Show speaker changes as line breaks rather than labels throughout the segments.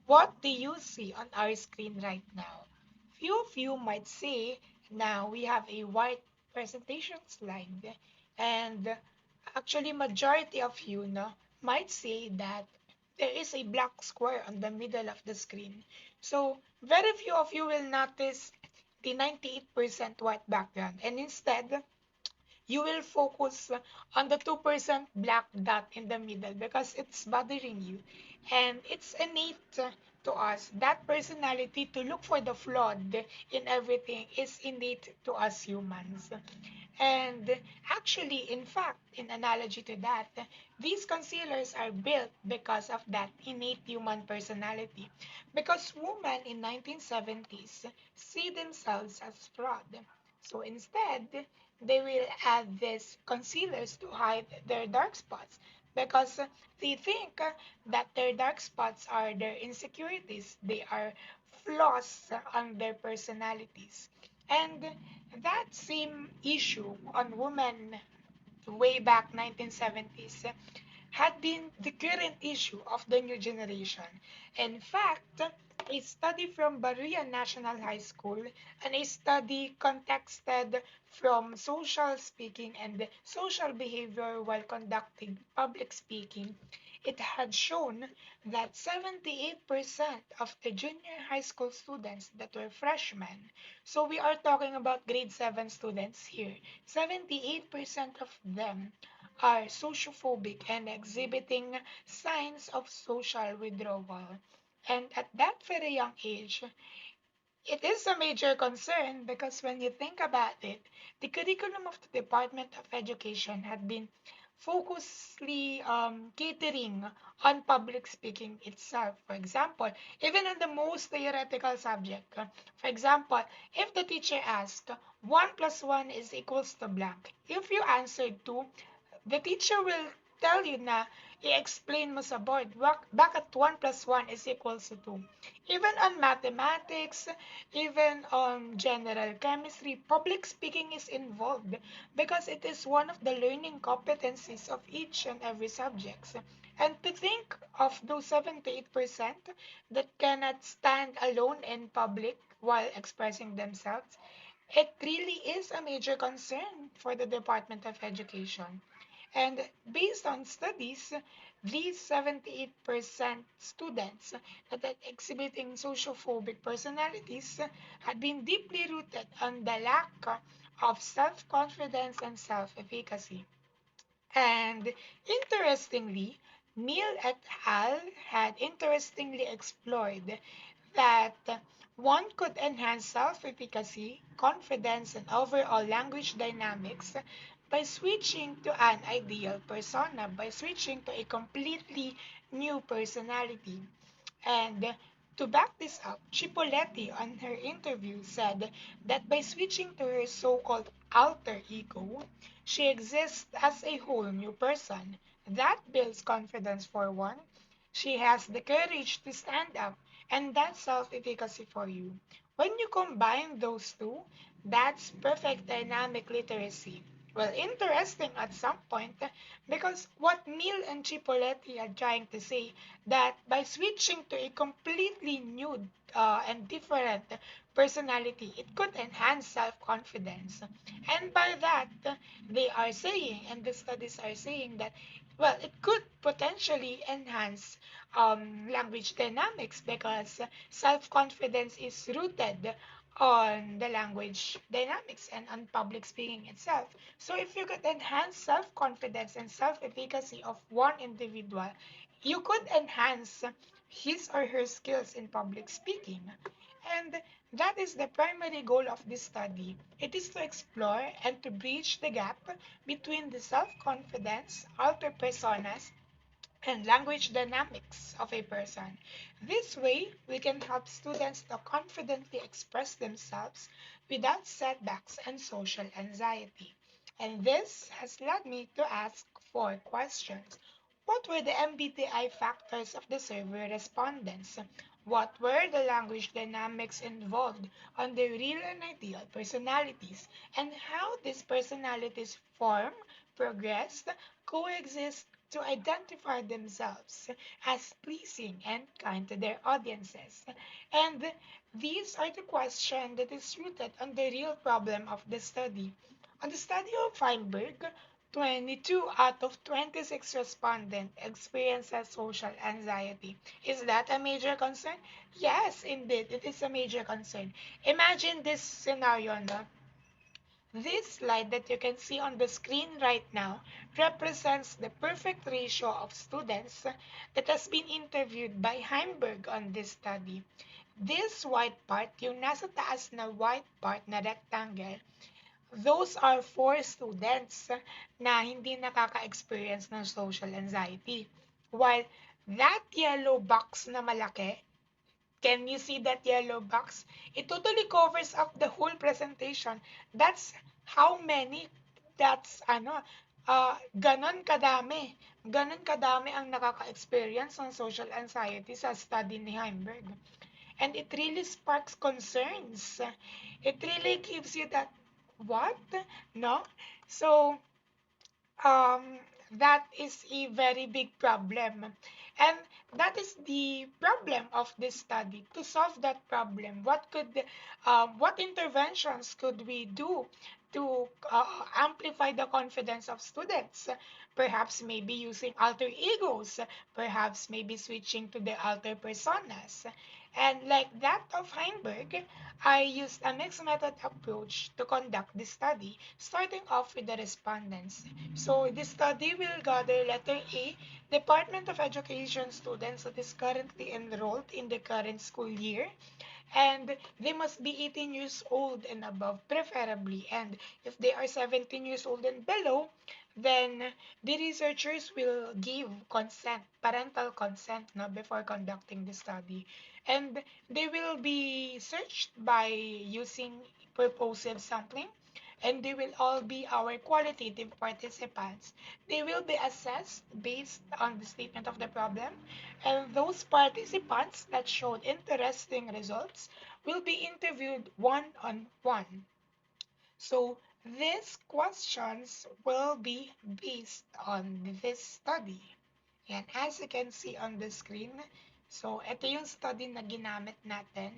What do you see on our screen right now? Few of you might say now we have a white presentation slide, and actually majority of you might say that there is a black square on the middle of the screen. So very few of you will notice the 98% white background, and instead you will focus on the 2% black dot in the middle because it's bothering you. And it's innate to us. That personality to look for the flawed in everything is innate to us humans. And actually, in fact, in analogy to that, these concealers are built because of that innate human personality. Because women in 1970s see themselves as fraud. So instead, they will add these concealers to hide their dark spots because they think that their dark spots are their insecurities. They are flaws on their personalities. And that same issue on women way back 1970s had been the current issue of the new generation. In fact, a study from Berea National High School and a study contexted from social speaking and social behavior while conducting public speaking, it had shown that 78% of the junior high school students that were freshmen, so we are talking about grade 7 students here, 78% of them are sociophobic and exhibiting signs of social withdrawal. And at that very young age, it is a major concern because when you think about it, the curriculum of the Department of Education had been focusedly catering on public speaking itself. For example, even in the most theoretical subject, for example, if the teacher asked 1 plus 1 is equals to blank, if you answered 2, the teacher will tell you na i-explain mo sa board bakit 1 plus 1 is equals to 2. Even on mathematics, even on general chemistry, public speaking is involved because it is one of the learning competencies of each and every subject. And to think of those 78% that cannot stand alone in public while expressing themselves, it really is a major concern for the Department of Education. And based on studies, these 78% students that are exhibiting sociophobic personalities had been deeply rooted on the lack of self confidence and self efficacy. And interestingly, Neil et al. Had interestingly explored that one could enhance self efficacy, confidence, and overall language dynamics by switching to an ideal persona, by switching to a completely new personality. And to back this up, Cipolleti on her interview said that by switching to her so called alter ego, she exists as a whole new person. That builds confidence for one. She has the courage to stand up, and that's self efficacy for you. When you combine those two, that's perfect dynamic literacy. Well, interesting at some point because what Neil and Cipolleti are trying to say that by switching to a completely new and different personality, it could enhance self-confidence. And by that, they are saying, and the studies are saying that, well, it could potentially enhance language dynamics because self-confidence is rooted on the language dynamics and on public speaking itself. So if you could enhance self-confidence and self-efficacy of one individual, you could enhance his or her skills in public speaking. And that is the primary goal of this study. It is to explore and to bridge the gap between the self-confidence, alter personas, and language dynamics of a person. This way, we can help students to confidently express themselves without setbacks and social anxiety. And this has led me to ask four questions. What were the MBTI factors of the survey respondents? What were the language dynamics involved on the real and ideal personalities? And how these personalities form, progress, coexist, to identify themselves as pleasing and kind to their audiences. And these are the questions that is rooted on the real problem of the study. On the study of Feinberg, 22 out of 26 respondents experiences social anxiety. Is that a major concern? Yes, indeed, it is a major concern. Imagine this scenario, no? This slide that you can see on the screen right now represents the perfect ratio of students that has been interviewed by Heimberg on this study. This white part, yung nasa taas na white part na rectangle, those are four students na hindi nakaka-experience ng social anxiety. While that yellow box na malaki, can you see that yellow box? It totally covers up the whole presentation. That's how many, that's ganon kadami. Ganon kadami ang nakaka-experience ng social anxiety sa study ni Heimberg. And it really sparks concerns. It really gives you that, what? No? So, um, that is a very big problem. And that is the problem of this study. To solve that problem, what interventions could we do to amplify the confidence of students? Perhaps maybe using alter egos, perhaps maybe switching to the alter personas. And like that of Heinberg, I used a mixed method approach to conduct this study, starting off with the respondents. So this study will gather letter A, Department of Education students that is currently enrolled in the current school year, and they must be 18 years old and above preferably, and if they are 17 years old and below, then the researchers will give consent, parental consent, no, before conducting the study, and they will be searched by using purposive sampling, and they will all be our qualitative participants. They will be assessed based on the statement of the problem, and those participants that showed interesting results will be interviewed one on one. So these questions will be based on this study. And as you can see on the screen, so ito yung study na ginamit natin.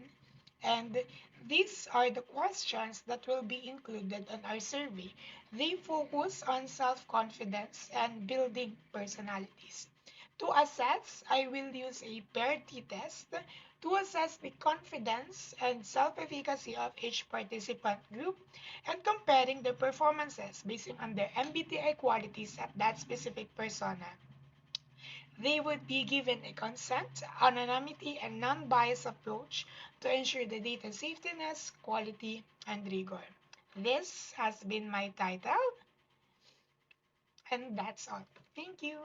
And these are the questions that will be included on our survey. They focus on self-confidence and building personalities. To assess, I will use a paired t-test to assess the confidence and self-efficacy of each participant group and comparing their performances based on their MBTI qualities at that specific persona. They would be given a consent, anonymity, and non-bias approach to ensure the data safetyness, quality, and rigor. This has been my title, and that's all. Thank you.